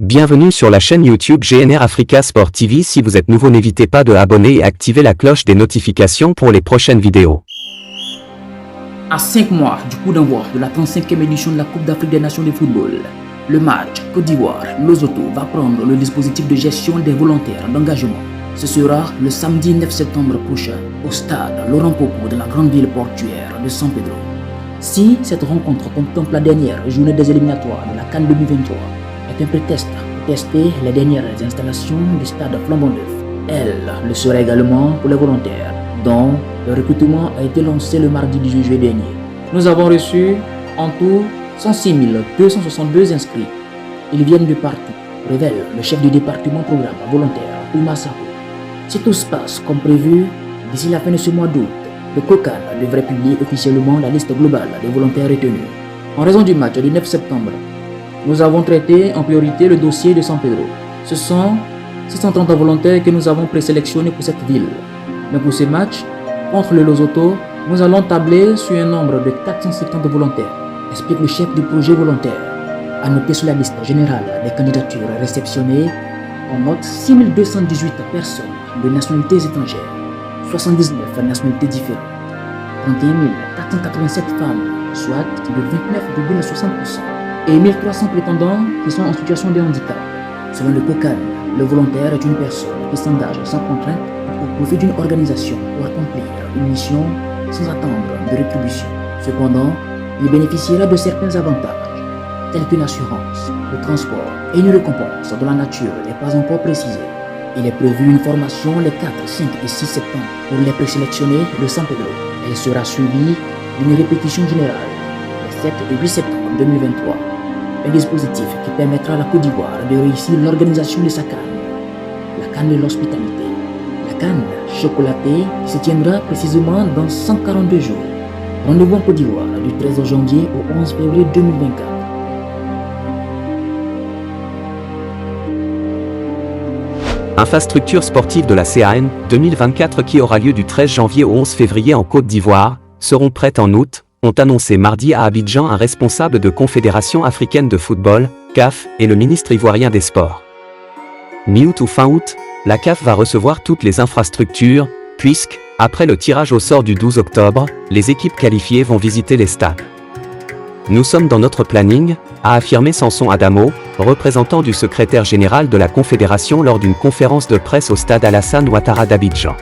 Bienvenue sur la chaîne YouTube GNR Africa Sport TV. Si vous êtes nouveau, n'hésitez pas de abonner et activer la cloche des notifications pour les prochaines vidéos. À 5 mois du coup d'envoi de la 35e édition de la Coupe d'Afrique des Nations de football, le match Côte d'Ivoire-Lesotho va prendre le dispositif de gestion des volontaires d'engagement. Ce sera le samedi 9 septembre prochain au stade Laurent Popo de la grande ville portuaire de San Pedro. Si cette rencontre contemple la dernière journée des éliminatoires de la CAN 2023, est un prétexte pour tester les dernières installations du stade flambant neuf. Elle le sera également pour les volontaires, dont le recrutement a été lancé le mardi 18 juillet dernier. Nous avons reçu en tout 106 262 inscrits. Ils viennent de partout, révèle le chef du département programme volontaire, Ouma Sako. Si tout se passe comme prévu, d'ici la fin de ce mois d'août, le COCAN devrait publier officiellement la liste globale des volontaires retenus. En raison du match du 9 septembre, nous avons traité en priorité le dossier de San Pedro. Ce sont 630 volontaires que nous avons présélectionnés pour cette ville. Mais pour ce match, contre le Lesotho, nous allons tabler sur un nombre de 450 volontaires, explique le chef du projet volontaire. À noter sur la liste générale des candidatures réceptionnées, on note 6218 personnes de nationalités étrangères, 79 nationalités différentes, 31 487 femmes, soit de 29,60%. Et 1300 prétendants qui sont en situation de handicap. Selon le COCAN, le volontaire est une personne qui s'engage sans contrainte au profit d'une organisation pour accomplir une mission sans attendre de rétribution. Cependant, il bénéficiera de certains avantages, tels qu'une assurance, le transport et une récompense dont la nature n'est pas encore précisée. Il est prévu une formation les 4, 5 et 6 septembre pour les présélectionnés de San Pedro. Elle sera suivie d'une répétition générale les 7 et 8 septembre 2023. Un dispositif qui permettra à la Côte d'Ivoire de réussir l'organisation de sa CAN, la CAN de l'hospitalité, la CAN chocolatée qui se tiendra précisément dans 142 jours. Rendez-vous en Côte d'Ivoire du 13 janvier au 11 février 2024. Infrastructure sportive de la CAN 2024 qui aura lieu du 13 janvier au 11 février en Côte d'Ivoire, seront prêtes en août, ont annoncé mardi à Abidjan un responsable de Confédération africaine de football, CAF, et le ministre ivoirien des Sports. Mi-août ou fin août, la CAF va recevoir toutes les infrastructures, puisque, après le tirage au sort du 12 octobre, les équipes qualifiées vont visiter les stades. Nous sommes dans notre planning, a affirmé Samson Adamo, représentant du secrétaire général de la Confédération lors d'une conférence de presse au stade Alassane Ouattara d'Abidjan.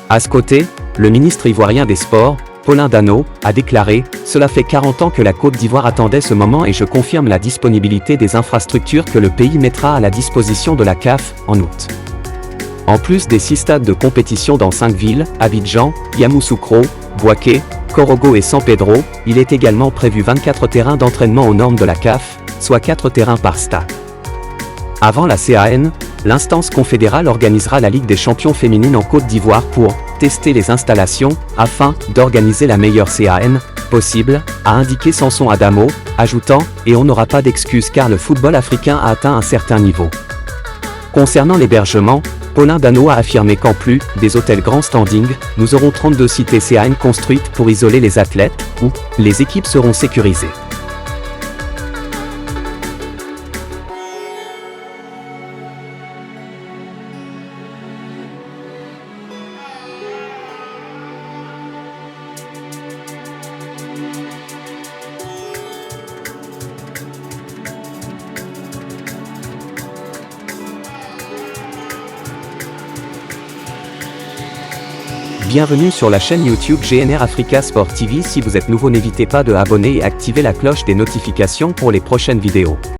À ce côté, le ministre ivoirien des Sports, Paulin Dano, a déclaré « Cela fait 40 ans que la Côte d'Ivoire attendait ce moment et je confirme la disponibilité des infrastructures que le pays mettra à la disposition de la CAF en août. » En plus des 6 stades de compétition dans 5 villes, Abidjan, Yamoussoukro, Bouaké, Korogo et San Pedro, il est également prévu 24 terrains d'entraînement aux normes de la CAF, soit 4 terrains par stade. Avant la CAN, l'instance confédérale organisera la Ligue des champions féminines en Côte d'Ivoire pour tester les installations, afin d'organiser la meilleure CAN possible, a indiqué Samson Adamo, ajoutant « Et on n'aura pas d'excuses car le football africain a atteint un certain niveau ». Concernant l'hébergement, Paulin Dano a affirmé qu'en plus des hôtels grand standing, nous aurons 32 cités CAN construites pour isoler les athlètes, où les équipes seront sécurisées. Bienvenue sur la chaîne YouTube GNR Africa Sport TV. Si vous êtes nouveau, n'hésitez pas de abonner et activer la cloche des notifications pour les prochaines vidéos.